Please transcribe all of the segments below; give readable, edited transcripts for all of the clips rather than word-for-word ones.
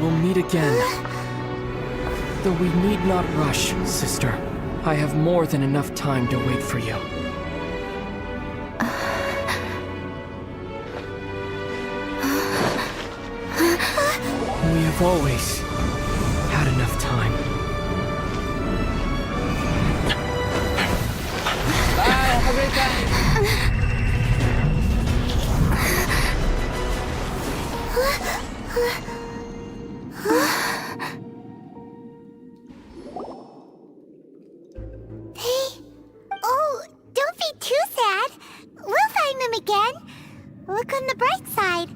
We'll meet again. Though we need not rush, sister. I have more than enough time to wait for you. We have always had enough time. Bye, have a great time. Oh, don't be too sad. We'll find them again. Look on the bright side.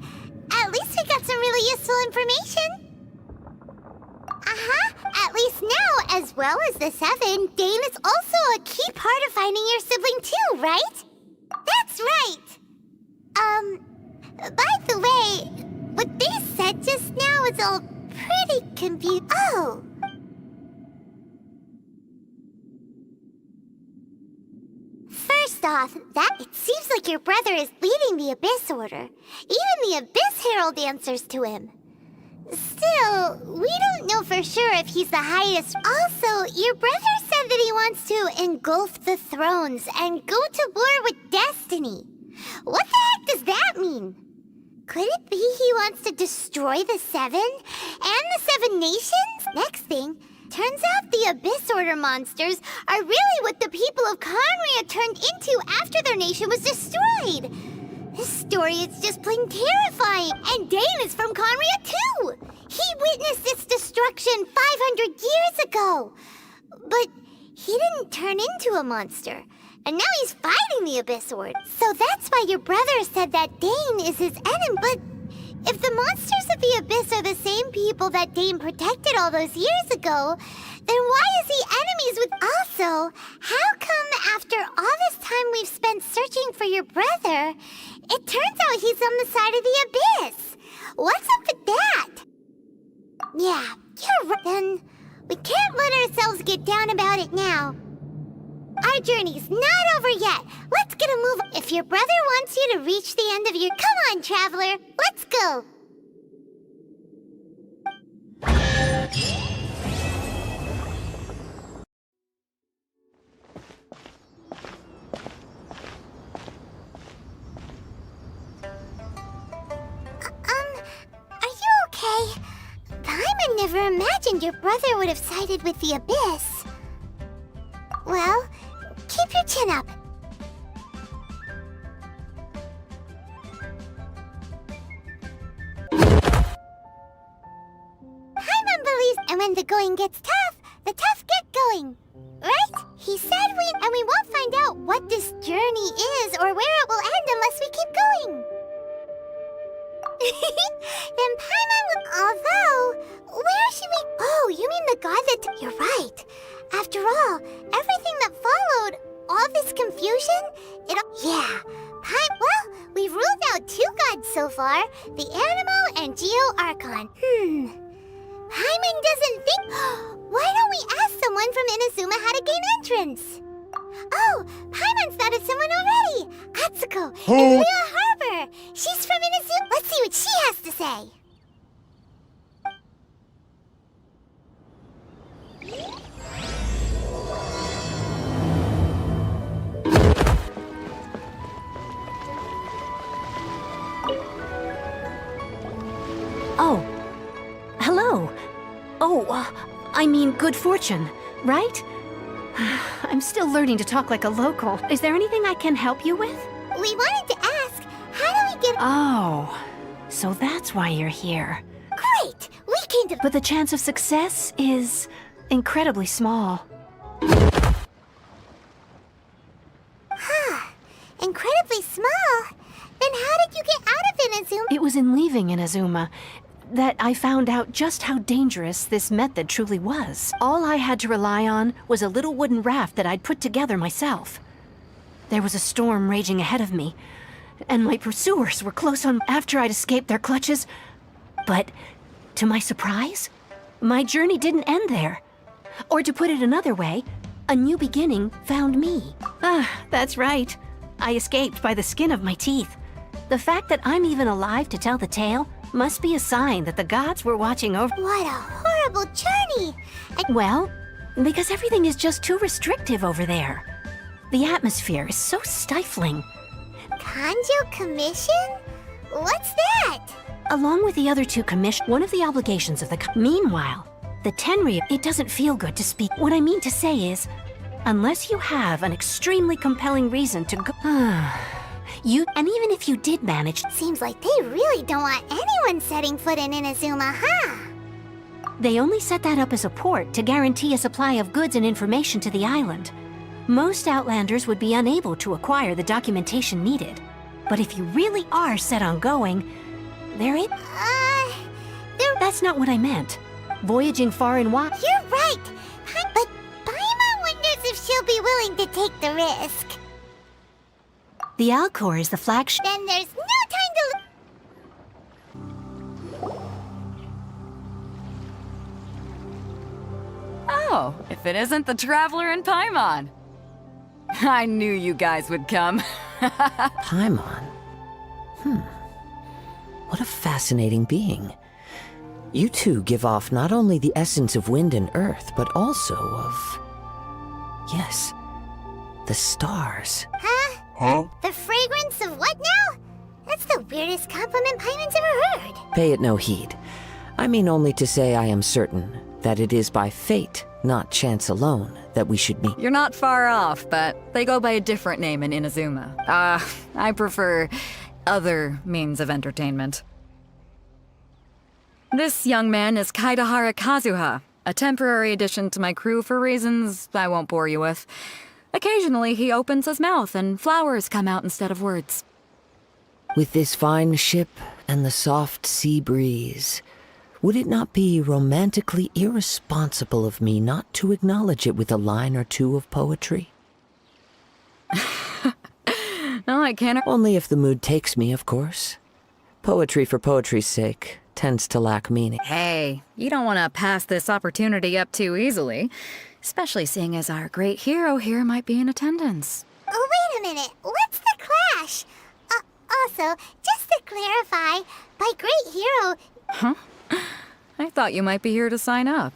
At least we got some really useful information. At least now, as well as the 7, Dane is also a key part of finding your sibling too, right? That's right! By the way, what they said just now is all pretty confusing. Oh! First off, it seems like your brother is leading the Abyss Order. Even the Abyss Herald answers to him. Still, we don't know for sure if he's the highest. Also, your brother said that he wants to engulf the thrones and go to war with destiny. What the heck does that mean? Could it be he wants to destroy the 7 and the 7 nations? Next thing, turns out the Abyss Order monsters are really what the people of Conria turned into after their nation was destroyed. This story is just plain terrifying, and Dane is from Conria too! He witnessed its destruction 500 years ago! But he didn't turn into a monster, and now he's fighting the Abyss Order. So that's why your brother said that Dane is his enemy. But if the monsters of the Abyss are the same people that Dane protected all those years ago, then why is he enemies with... Also, how come after all this time we've spent searching for your brother, it turns out he's on the side of the Abyss? What's up with that? Yeah, you're right. Then we can't let ourselves get down about it now. Our journey's not over yet. Let's get a move. If your brother wants you to reach the end of your... Come on, traveler. Let's go. Are you okay? Paimon never imagined your brother would have sided with the Abyss. Well, keep your chin up. Paimon believes, and when the going gets tough, the tough get going. Right? He said and we won't find out what this journey is or where it will end unless we keep going. Then Paimon will... Although, where should we... Oh, you mean the god that... You're right. After all, everything that followed, all this confusion, Yeah, well, we've ruled out 2 gods so far, the Animo and Geo-Archon. Paimon doesn't think... Why don't we ask someone from Inazuma how to gain entrance? Oh, Paimon's thought of someone already! Atsuko, in Lea Harbor! She's from Inazuma. Let's see what she has to say. Oh, hello. Oh, I mean good fortune, right? I'm still learning to talk like a local. Is there anything I can help you with? We wanted to ask, how do we get... Oh, so that's why you're here. Great! We came to... But the chance of success is incredibly small. Incredibly small? Then how did you get out of Inazuma? It was in leaving Inazuma that I found out just how dangerous this method truly was. All I had to rely on was a little wooden raft that I'd put together myself. There was a storm raging ahead of me, and my pursuers were close on after I'd escaped their clutches. But, to my surprise, my journey didn't end there. Or to put it another way, a new beginning found me. That's right. I escaped by the skin of my teeth. The fact that I'm even alive to tell the tale Must be a sign that the gods were watching over. What a horrible journey! Well, because everything is just too restrictive over there. The atmosphere is so stifling. Kanjo Commission? What's that? Along with the other two commissions, one of the obligations of the Meanwhile, the Tenryu, it doesn't feel good to speak. What I mean to say is, unless you have an extremely compelling reason to go... and even if you did manage... Seems like they really don't want anyone setting foot in Inazuma, huh? They only set that up as a port to guarantee a supply of goods and information to the island. Most Outlanders would be unable to acquire the documentation needed. But if you really are set on going, That's not what I meant. Voyaging far and wide... You're right! But Paimon wonders if she'll be willing to take the risk. The Alcor is the flagship... Then there's no time to... Oh, if it isn't the Traveler and Paimon. I knew you guys would come. Paimon? What a fascinating being. You two give off not only the essence of wind and earth, but also of... Yes, the stars. Huh? The fragrance of what now? That's the weirdest compliment Paimon's ever heard. Pay it no heed. I mean only to say I am certain that it is by fate, not chance alone, that we should meet. You're not far off, but they go by a different name in Inazuma. I prefer other means of entertainment. This young man is Kaidahara Kazuha, a temporary addition to my crew for reasons I won't bore you with. Occasionally, he opens his mouth and flowers come out instead of words. With this fine ship and the soft sea breeze, would it not be romantically irresponsible of me not to acknowledge it with a line or two of poetry? No, I can't. Only if the mood takes me, of course. Poetry for poetry's sake tends to lack meaning. Hey, you don't want to pass this opportunity up too easily, especially seeing as our great hero here might be in attendance. Oh, wait a minute. What's the clash? Also, just to clarify, by great hero... Huh? I thought you might be here to sign up.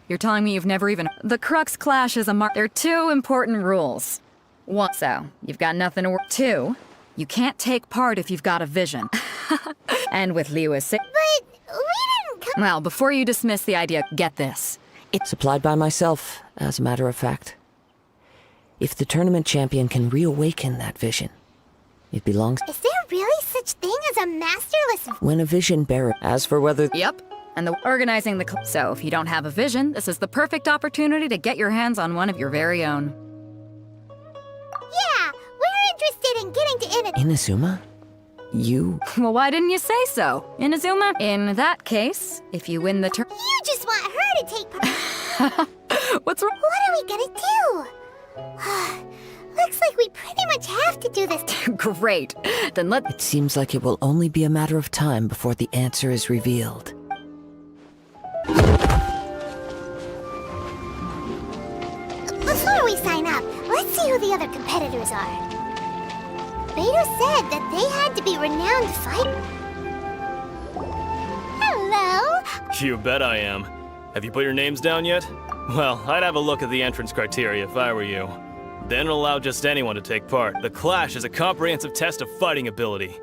You're telling me you've never even... The Crux Clash is a There are two important rules. One, so, you've got nothing to work. Two, you can't take part if you've got a vision. And with Lewis... But we didn't come... Well, before you dismiss the idea, get this. It's supplied by myself, as a matter of fact. If the tournament champion can reawaken that vision, it belongs... Is there really such thing as a masterless... When a vision bearer... As for whether... Yep. And organizing the... So, if you don't have a vision, this is the perfect opportunity to get your hands on one of your very own. Yeah, we're interested in getting to Inazuma? You... Well, why didn't you say so? Inazuma? In that case, if you win the You just want her to take part... What's wrong? What are we gonna do? Looks like we pretty much have to do this. Great. Then It seems like it will only be a matter of time before the answer is revealed. Before we sign up, let's see who the other competitors are. Beto said that they had to be renowned fighter. Hello? You bet I am. Have you put your names down yet? Well, I'd have a look at the entrance criteria if I were you. Then it'll allow just anyone to take part. The Clash is a comprehensive test of fighting ability.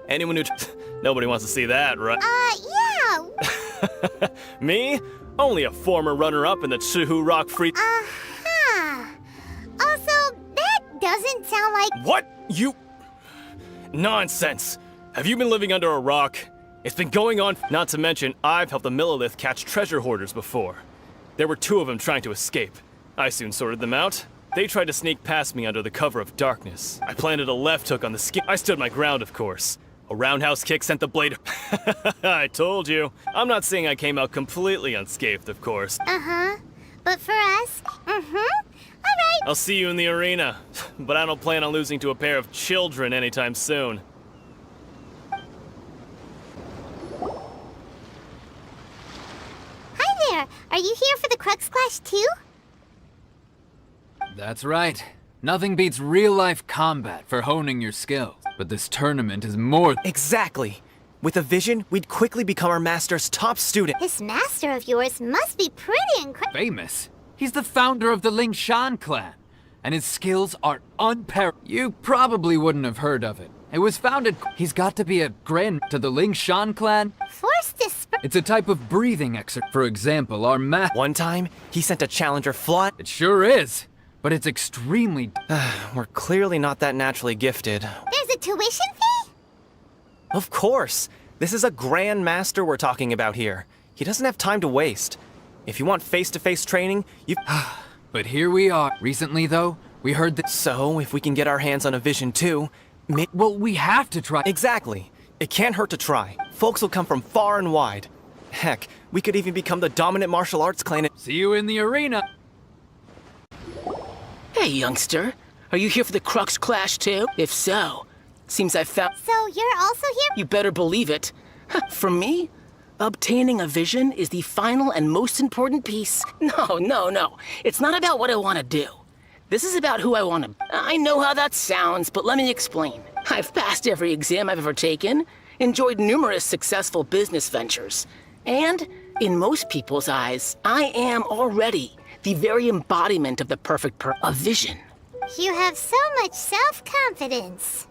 Anyone who... Nobody wants to see that, right? Yeah. Me? Only a former runner-up in the Chihu Rock Free... Uh-huh. Also, that doesn't sound like... What? You... Nonsense! Have you been living under a rock? It's been going on... Not to mention, I've helped the Millilith catch treasure hoarders before. There were two of them trying to escape. I soon sorted them out. They tried to sneak past me under the cover of darkness. I planted a left hook on the skin. I stood my ground, of course. A roundhouse kick sent the blade... I told you. I'm not saying I came out completely unscathed, of course. Uh-huh. But for us, Alright. I'll see you in the arena. But I don't plan on losing to a pair of children anytime soon. Hi there. Are you here for the Crux Clash too? That's right. Nothing beats real-life combat for honing your skills. But this tournament is more... Exactly. With a vision, we'd quickly become our master's top student. This master of yours must be pretty incredible. Famous. He's the founder of the Lingshan clan, and his skills are unparalleled. You probably wouldn't have heard of it. It was founded. He's got to be a grand to the Lingshan clan. Force disper- It's a type of breathing exercise. For example, our One time, he sent a challenger flying. It sure is, but it's extremely. We're clearly not that naturally gifted. There's a tuition fee? Of course! This is a grand master we're talking about here. He doesn't have time to waste. If you want face-to-face training, you... But here we are. Recently, though, we heard that. So, if we can get our hands on a vision too... Well, we have to try. Exactly. It can't hurt to try. Folks will come from far and wide. Heck, we could even become the dominant martial arts clan. See you in the arena. Hey, youngster. Are you here for the Crux Clash too? If so, seems I found... So you're also here? You better believe it. For me, obtaining a vision is the final and most important piece. No. It's not about what I want to do. This is about who I want to... I know how that sounds, but let me explain. I've passed every exam I've ever taken, enjoyed numerous successful business ventures, and, in most people's eyes, I am already the very embodiment of the perfect a vision. You have so much self-confidence.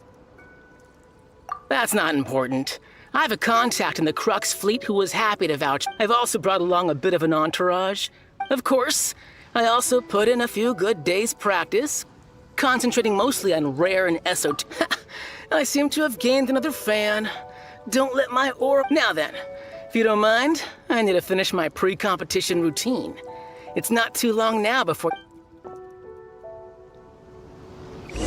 That's not important. I have a contact in the Crux fleet who was happy to vouch. I've also brought along a bit of an entourage. Of course, I also put in a few good days' practice, concentrating mostly on rare and esoteric. I seem to have gained another fan. Don't let my aura... Now then, if you don't mind, I need to finish my pre-competition routine. It's not too long now before... So,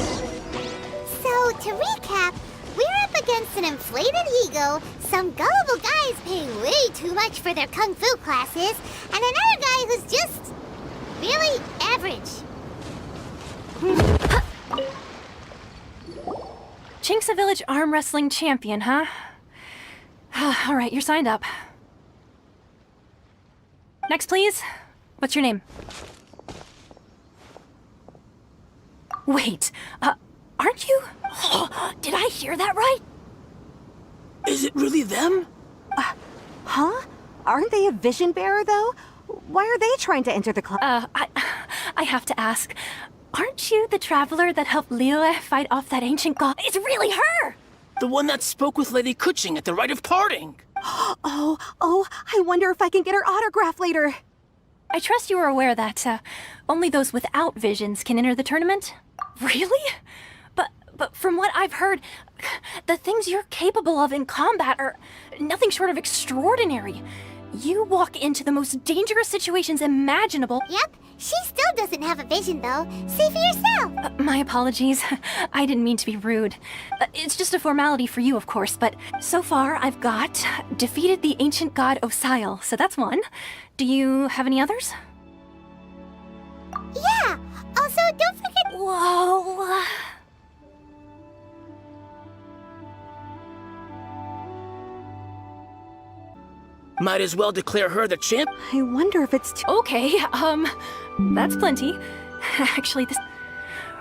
to recap, we're up against an inflated ego, some gullible guys paying way too much for their kung fu classes, and another guy who's just... really average. Chinksa Village arm wrestling champion, huh? All right, you're signed up. Next, please. What's your name? Wait, aren't you? Did I hear that right? Is it really them? Huh? Aren't they a vision bearer, though? Why are they trying to enter the club? I have to ask. Aren't you the traveler that helped Liyue fight off that ancient god? It's really her! The one that spoke with Lady Kuching at the rite of parting. Oh, I wonder if I can get her autograph later. I trust you are aware that only those without visions can enter the tournament? Really? But from what I've heard, the things you're capable of in combat are nothing short of extraordinary. You walk into the most dangerous situations imaginable. Yep, she still doesn't have a vision, though. See for yourself. My apologies. I didn't mean to be rude. It's just a formality for you, of course, but so far I've got defeated the ancient god Osile, so that's one. Do you have any others? Yeah, also don't forget... Whoa. Might as well declare her the champ. I wonder if it's too... Okay, that's plenty. Actually, this...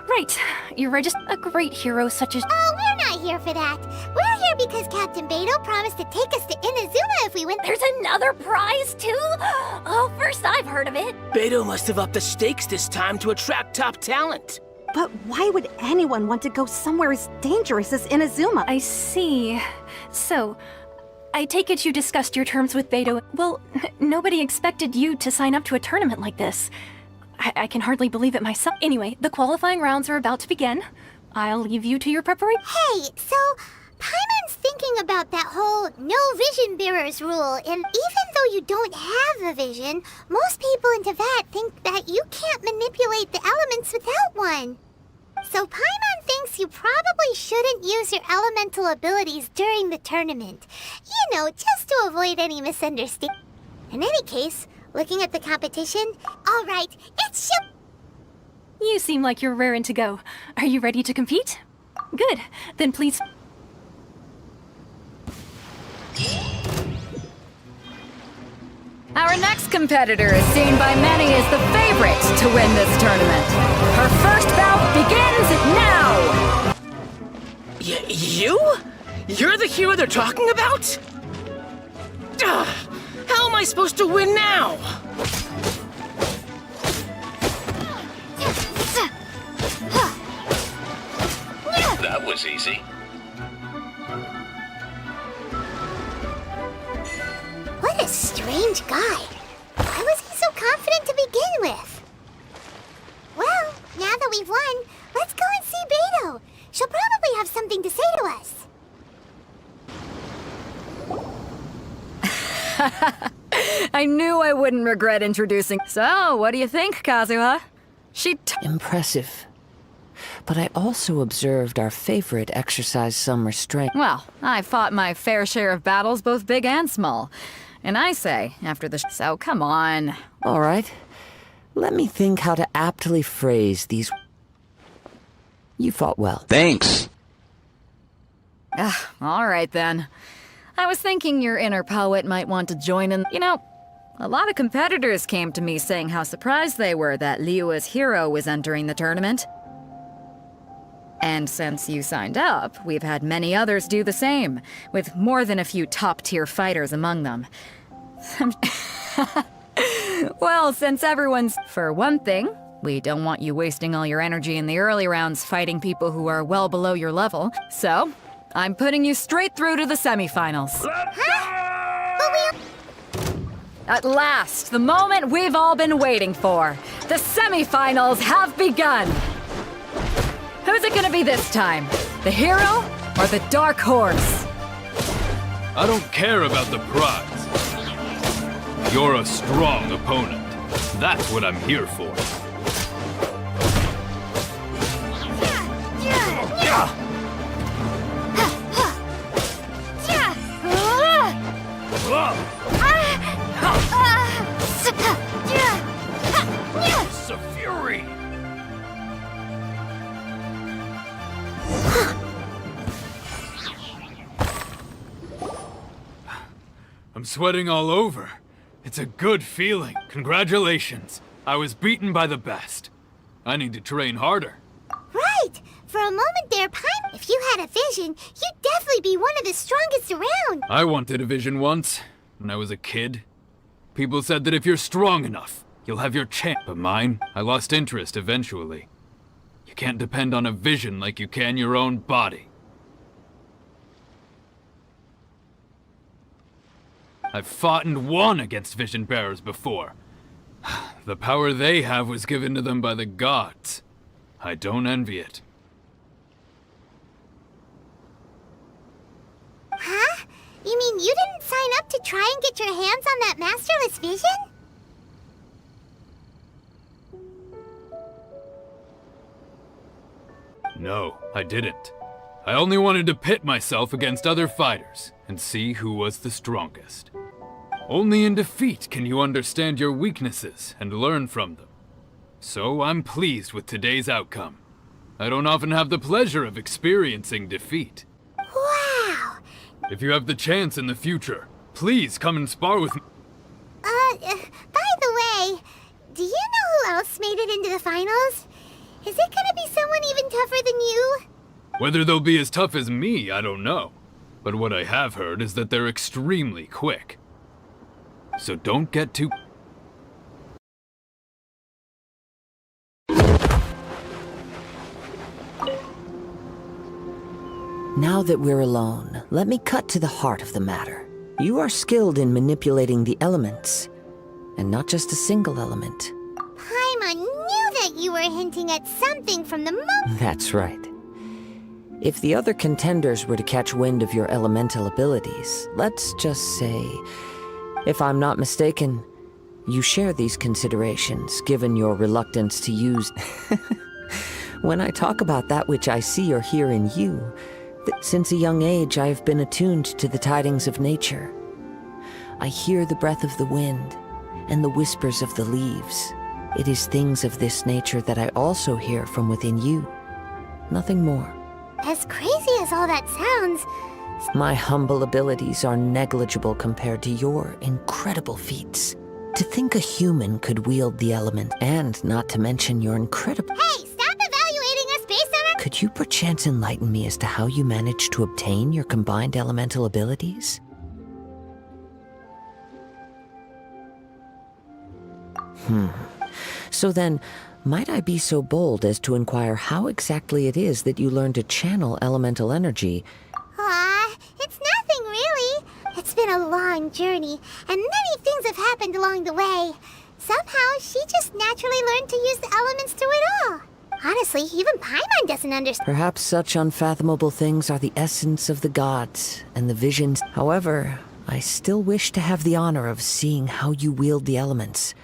Right, you're just a great hero such as... Oh, we're not here for that. We're here because Captain Beidou promised to take us to Inazuma if we win. There's another prize, too? Oh, first I've heard of it. Beidou must have upped the stakes this time to attract top talent. But why would anyone want to go somewhere as dangerous as Inazuma? I see. So, I take it you discussed your terms with Beidou. Well, nobody expected you to sign up to a tournament like this. I can hardly believe it myself. Anyway, the qualifying rounds are about to begin. I'll leave you to your preparation. Hey, so Paimon's thinking about that whole no vision bearers rule, and even though you don't have a vision, most people in Teyvat think that you can't manipulate the elements without one. So Paimon thinks you probably shouldn't use your elemental abilities during the tournament. You know, just to avoid any misunderstanding. In any case, looking at the competition, all right, it's You seem like you're raring to go. Are you ready to compete? Good. Then please... Our next competitor is seen by many as the favorite to win this tournament. Her first bout begins now! You? You're the hero they're talking about? Ugh, how am I supposed to win now? That was easy. What a strange guy. Why was he so confident to begin with? Well, now that we've won, let's go and see Beto. She'll probably have something to say to us. I knew I wouldn't regret introducing. So, what do you think, Kazuha? Impressive. But I also observed our favorite exercise some restraint. Well, I fought my fair share of battles, both big and small. And I say, after the so come on. All right. Let me think how to aptly phrase these. You fought well. Thanks. All right then. I was thinking your inner poet might want to join in. You know, a lot of competitors came to me saying how surprised they were that Liyue's hero was entering the tournament. And since you signed up, we've had many others do the same, with more than a few top-tier fighters among them. Well, since everyone's... For one thing, we don't want you wasting all your energy in the early rounds fighting people who are well below your level, so I'm putting you straight through to the semifinals. At last, the moment we've all been waiting for. The semifinals have begun! Who's it gonna be this time? The hero or the dark horse? I don't care about the prize. You're a strong opponent. That's what I'm here for. It's a fury! I'm sweating all over. It's a good feeling. Congratulations. I was beaten by the best. I need to train harder. Right! For a moment there, Paimon, if you had a vision, you'd definitely be one of the strongest around. I wanted a vision once, when I was a kid. People said that if you're strong enough, you'll have your chance. But mine, I lost interest eventually. You can't depend on a vision like you can your own body. I've fought and won against vision bearers before. The power they have was given to them by the gods. I don't envy it. Huh? You mean you didn't sign up to try and get your hands on that masterless vision? No, I didn't. I only wanted to pit myself against other fighters and see who was the strongest. Only in defeat can you understand your weaknesses and learn from them. So I'm pleased with today's outcome. I don't often have the pleasure of experiencing defeat. Wow! If you have the chance in the future, please come and spar with me. By the way, do you know who else made it into the finals? Is it gonna be someone even tougher than you? Whether they'll be as tough as me, I don't know. But what I have heard is that they're extremely quick. So don't get too... Now that we're alone, let me cut to the heart of the matter. You are skilled in manipulating the elements, and not just a single element. Paimon knew that you were hinting at something from the moment. That's right. If the other contenders were to catch wind of your elemental abilities, let's just say, if I'm not mistaken, you share these considerations, given your reluctance to use... When I talk about that which I see or hear in you, since a young age I have been attuned to the tidings of nature. I hear the breath of the wind and the whispers of the leaves. It is things of this nature that I also hear from within you. Nothing more. As crazy as all that sounds... My humble abilities are negligible compared to your incredible feats. To think a human could wield the element, and not to mention your incredible... Hey, stop evaluating us based on our Could you perchance enlighten me as to how you managed to obtain your combined elemental abilities? So then, might I be so bold as to inquire how exactly it is that you learned to channel elemental energy? It's nothing really. It's been a long journey, and many things have happened along the way. Somehow, she just naturally learned to use the elements through it all. Honestly, even Paimon doesn't understand. Perhaps such unfathomable things are the essence of the gods and the visions. However, I still wish to have the honor of seeing how you wield the elements.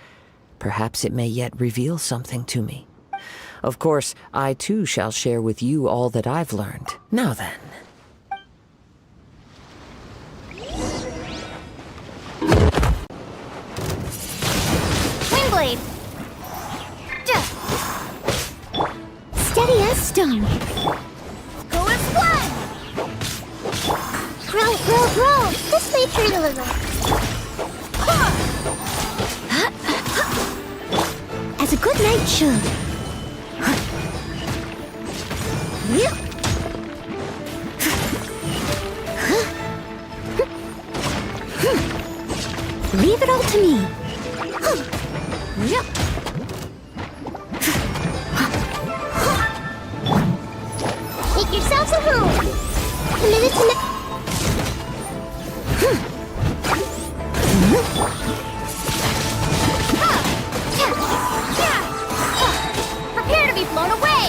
Perhaps it may yet reveal something to me. Of course, I too shall share with you all that I've learned. Now then. Windblade! Steady as stone. Go as one! Roll! This may hurt a little. As a good knight should. Leave it all to me. Make yourselves at home. Committed to prepare to be blown away.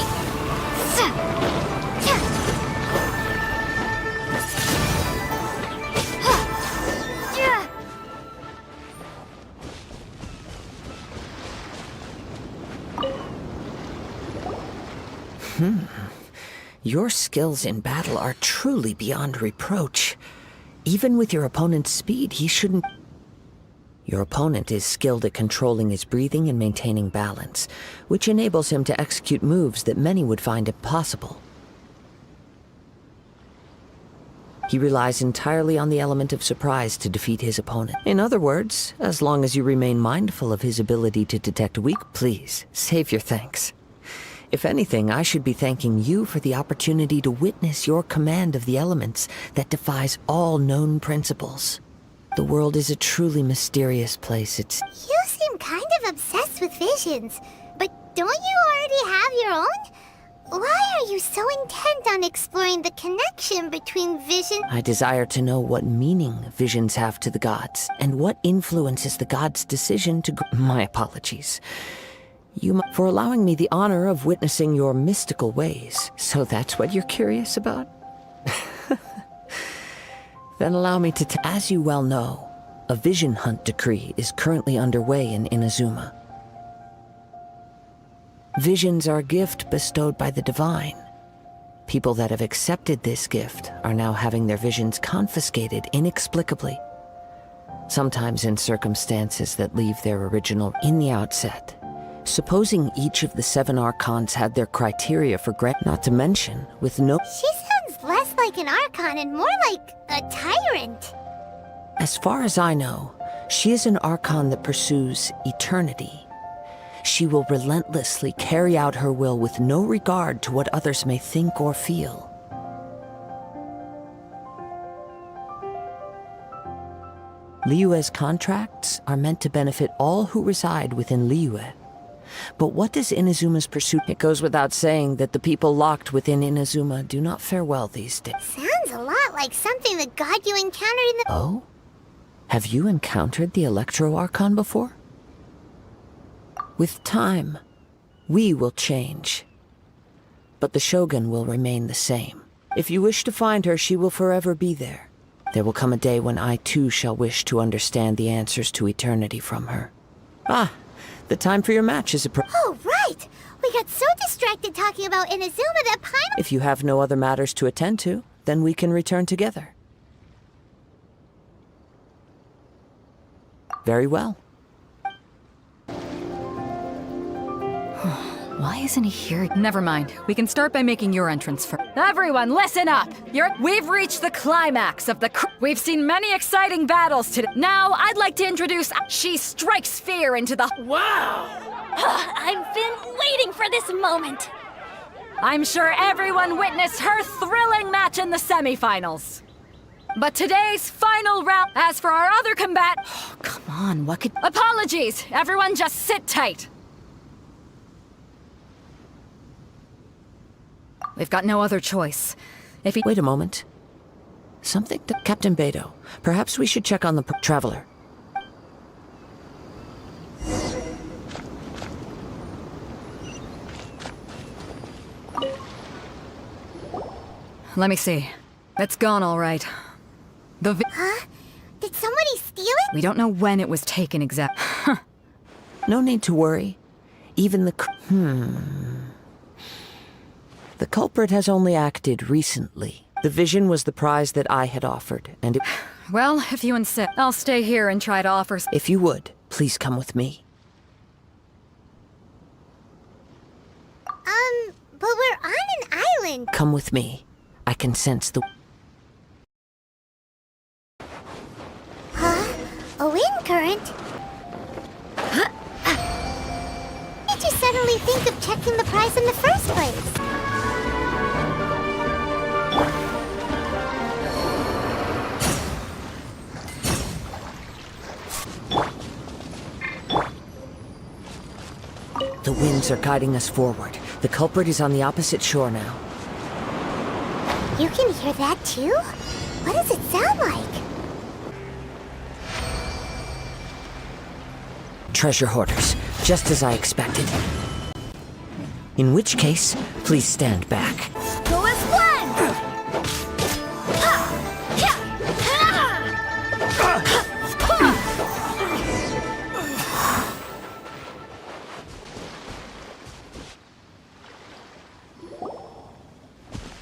Your skills in battle are truly beyond reproach. Even with your opponent's speed, he shouldn't... Your opponent is skilled at controlling his breathing and maintaining balance, which enables him to execute moves that many would find impossible. He relies entirely on the element of surprise to defeat his opponent. In other words, as long as you remain mindful of his ability to detect weak, please, save your thanks. If anything, I should be thanking you for the opportunity to witness your command of the elements that defies all known principles. The world is a truly mysterious place. You seem kind of obsessed with visions, but don't you already have your own? Why are you so intent on exploring the connection between vision? I desire to know what meaning visions have to the gods, and what influences the gods' decision to... My apologies. For allowing me the honor of witnessing your mystical ways. So that's what you're curious about? Then allow me to as you well know, a vision hunt decree is currently underway in Inazuma. Visions are a gift bestowed by the divine. People that have accepted this gift are now having their visions confiscated inexplicably. Sometimes in circumstances that leave their original in the outset. Supposing each of the 7 archons had their criteria for not to mention, with no... She sounds less like an archon and more like a tyrant. As far as I know, she is an archon that pursues eternity. She will relentlessly carry out her will with no regard to what others may think or feel. Liyue's contracts are meant to benefit all who reside within Liyue. But what does Inazuma's pursuit? It goes without saying that the people locked within Inazuma do not fare well these days. Sounds a lot like something the god you encountered in the... Oh? Have you encountered the Electro Archon before? With time, we will change. But the Shogun will remain the same. If you wish to find her, she will forever be there. There will come a day when I too shall wish to understand the answers to eternity from her. Ah! The time for your match is Oh, right! We got so distracted talking about Inazuma that Paimon... If you have no other matters to attend to, then we can return together. Very well. Why isn't he here? Never mind. We can start by making your entrance first. Everyone, listen up! We've reached the climax of the... We've seen many exciting battles today. Now, I'd like to introduce... She strikes fear into the... Wow! I've been waiting for this moment. I'm sure everyone witnessed her thrilling match in the semifinals. But today's final round, as for our other combat... Oh, come on, what could... Apologies! Everyone just sit tight. We've got no other choice. If he... Wait a moment. Something to Captain Beto. Perhaps we should check on the traveler. Let me see. It's gone all right. Huh? Did somebody steal it? We don't know when it was taken exact. No need to worry. Even the... The culprit has only acted recently. The vision was the prize that I had offered, and it... Well, if you insist, I'll stay here and try to offer... If you would, please come with me. But we're on an island. Come with me. I can sense the... Huh? A wind current? Why did you suddenly think of checking the prize in the first place? The winds are guiding us forward. The culprit is on the opposite shore now. You can hear that too? What does it sound like? Treasure hoarders, just as I expected. In which case, please stand back. Go as one!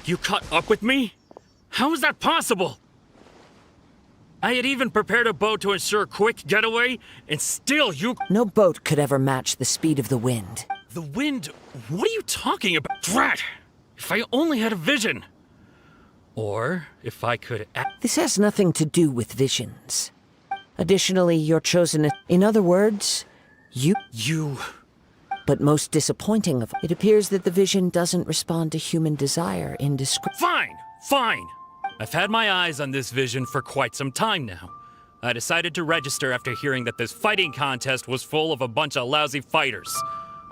You caught up with me? How is that possible? I had even prepared a boat to ensure a quick getaway, and still you... No boat could ever match the speed of the wind. The wind? What are you talking about? Drat! If I only had a vision! Or if I could... This has nothing to do with visions. Additionally, you're chosen... In other words, you... But most disappointing of... It appears that the vision doesn't respond to human desire in Fine! I've had my eyes on this vision for quite some time now. I decided to register after hearing that this fighting contest was full of a bunch of lousy fighters.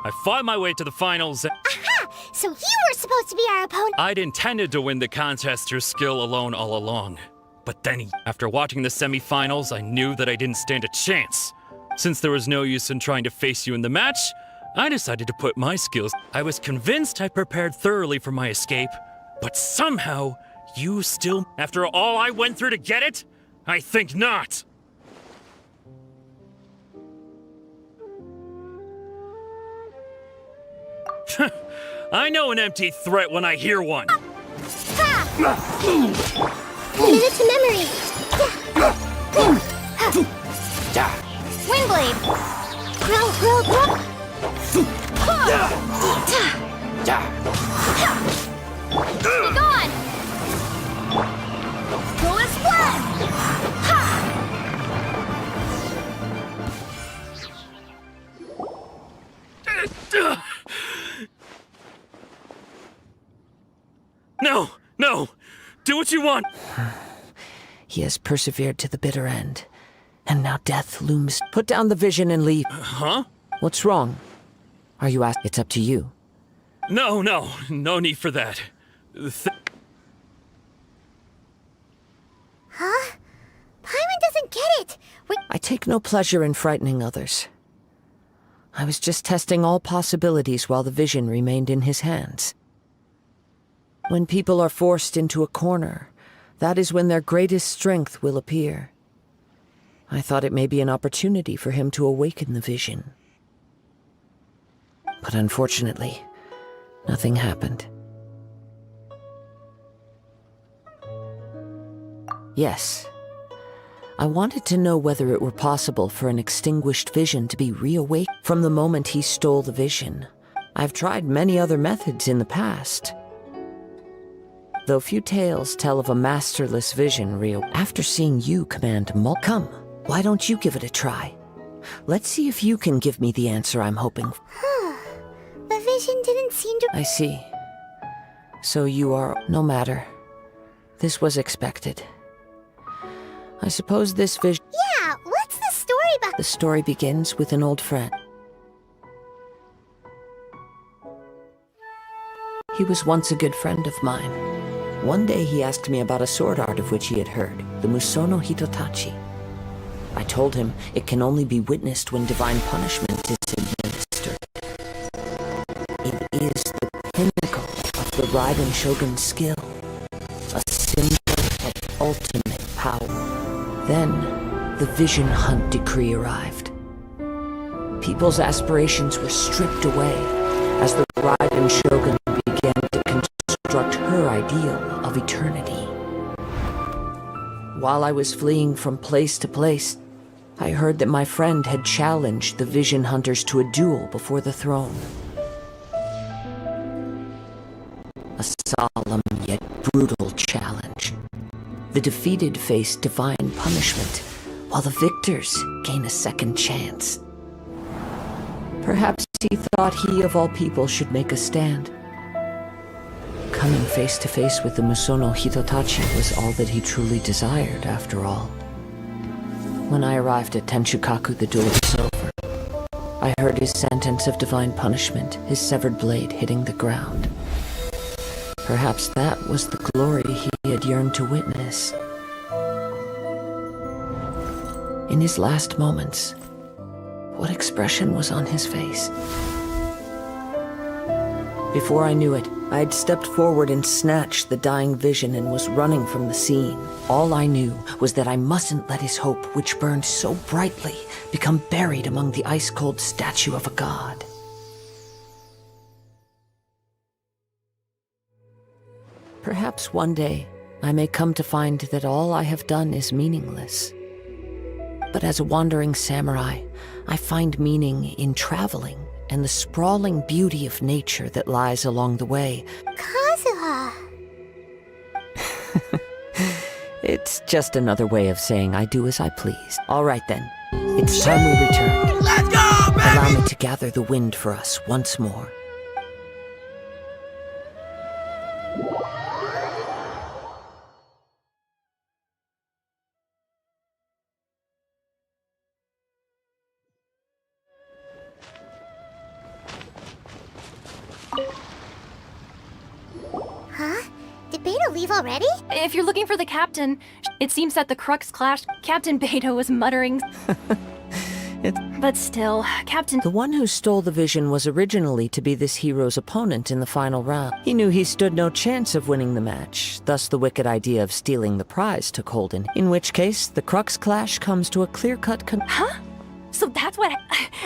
I fought my way to the finals and... Aha! So you were supposed to be our opponent! I'd intended to win the contest through skill alone all along. But then, after watching the semifinals, I knew that I didn't stand a chance. Since there was no use in trying to face you in the match, I decided to put my skills... I was convinced I prepared thoroughly for my escape, but somehow... You still... After all I went through to get it? I think not! I know an empty threat when I hear one! Minute to memory! Windblade! Be gone! Go as one! No! Do what you want! He has persevered to the bitter end. And now death looms. Put down the vision and leave. Huh? What's wrong? Are you asked? It's up to you. No need for that. Huh? Paimon doesn't get it! I take no pleasure in frightening others. I was just testing all possibilities while the vision remained in his hands. When people are forced into a corner, that is when their greatest strength will appear. I thought it may be an opportunity for him to awaken the vision. But unfortunately, nothing happened. Yes. I wanted to know whether it were possible for an extinguished vision to be reawakened from the moment he stole the vision. I've tried many other methods in the past. Though few tales tell of a masterless vision after seeing you command Come, why don't you give it a try? Let's see if you can give me the answer I'm hoping for. The vision didn't seem to... I see. So you are... No matter. This was expected. I suppose this vision... Yeah, what's the story behind... The story begins with an old friend. He was once a good friend of mine. One day he asked me about a sword art of which he had heard, the Musono Hitotachi. I told him it can only be witnessed when divine punishment is administered. It is the pinnacle of the Raiden Shogun's skill, a symbol of ultimate power. Then, the Vision Hunt decree arrived. People's aspirations were stripped away as the Raiden Shogun began to construct her ideal of eternity. While I was fleeing from place to place, I heard that my friend had challenged the Vision Hunters to a duel before the throne. A solemn yet brutal challenge. The defeated face divine punishment, while the victors gain a second chance. Perhaps he thought he of all people should make a stand. Coming face to face with the Musono Hitotachi was all that he truly desired, after all. When I arrived at Tenshukaku, the duel was over. I heard his sentence of divine punishment, his severed blade hitting the ground. Perhaps that was the glory he had yearned to witness. In his last moments, what expression was on his face? Before I knew it, I had stepped forward and snatched the dying vision and was running from the scene. All I knew was that I mustn't let his hope, which burned so brightly, become buried among the ice-cold statue of a god. Perhaps one day, I may come to find that all I have done is meaningless. But as a wandering samurai, I find meaning in traveling and the sprawling beauty of nature that lies along the way. Kazuha! It's just another way of saying I do as I please. All right then, it's time we return. Let's go, baby! Allow me to gather the wind for us once more. Huh? Did Beto leave already? If you're looking for the captain, it seems that the Crux clashed. Captain Beto was muttering. But still, Captain... The one who stole the vision was originally to be this hero's opponent in the final round. He knew he stood no chance of winning the match, thus the wicked idea of stealing the prize took hold in which case, the Crux clash comes to a clear-cut Huh? So that's what...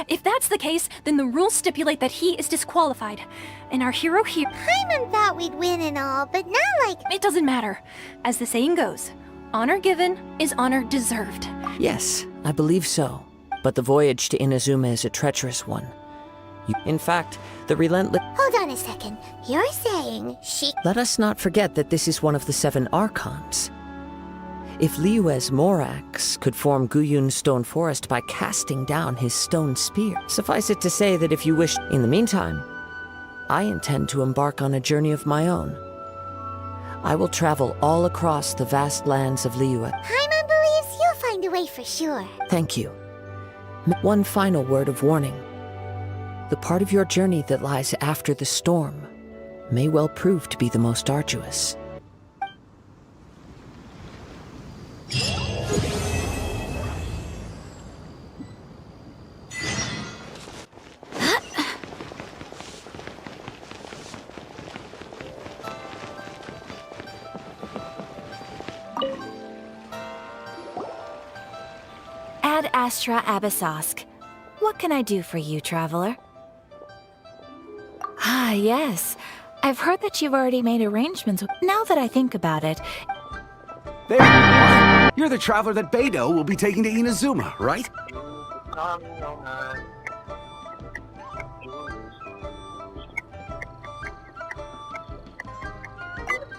If that's the case, then the rules stipulate that he is disqualified. And our hero here... Paimon thought we'd win and all, but not like... It doesn't matter. As the saying goes, honor given is honor deserved. Yes, I believe so. But the voyage to Inazuma is a treacherous one. In fact, the relentless... Hold on a second. You're saying she... Let us not forget that this is one of the 7 Archons. If Liyue's Morax could form Guyun's stone forest by casting down his stone spear, suffice it to say that if you wish... In the meantime, I intend to embark on a journey of my own. I will travel all across the vast lands of Liyue. Paimon believes you'll find a way for sure. Thank you. One final word of warning. The part of your journey that lies after the storm may well prove to be the most arduous. Ad Astra Abyssosk. What can I do for you, traveler? Ah, yes. I've heard that you've already made arrangements. Now that I think about it... There you are. You're the traveler that Beidou will be taking to Inazuma, right?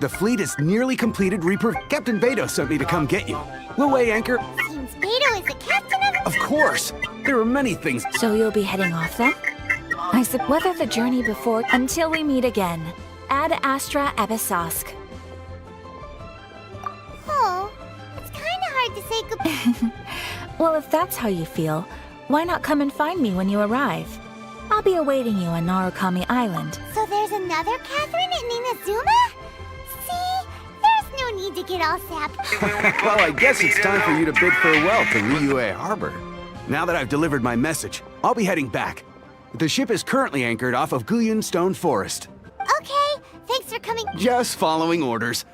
The fleet is nearly completed. Captain Beidou sent me to come get you. We'll weigh anchor. Seems Beto is the captain of... Of course. There are many things. So you'll be heading off then? I said weather the journey before until we meet again. Ad Astra Ebisosk. Oh, it's kind of hard to say goodbye. Well, if that's how you feel, why not come and find me when you arrive? I'll be awaiting you on Narukami Island. So there's another Catherine in Inazuma? See? There's no need to get all sappy. Well, I guess it's time for you to bid farewell to Liyue Harbor. Now that I've delivered my message, I'll be heading back. The ship is currently anchored off of Guyun Stone Forest. Okay, thanks for coming. Just following orders.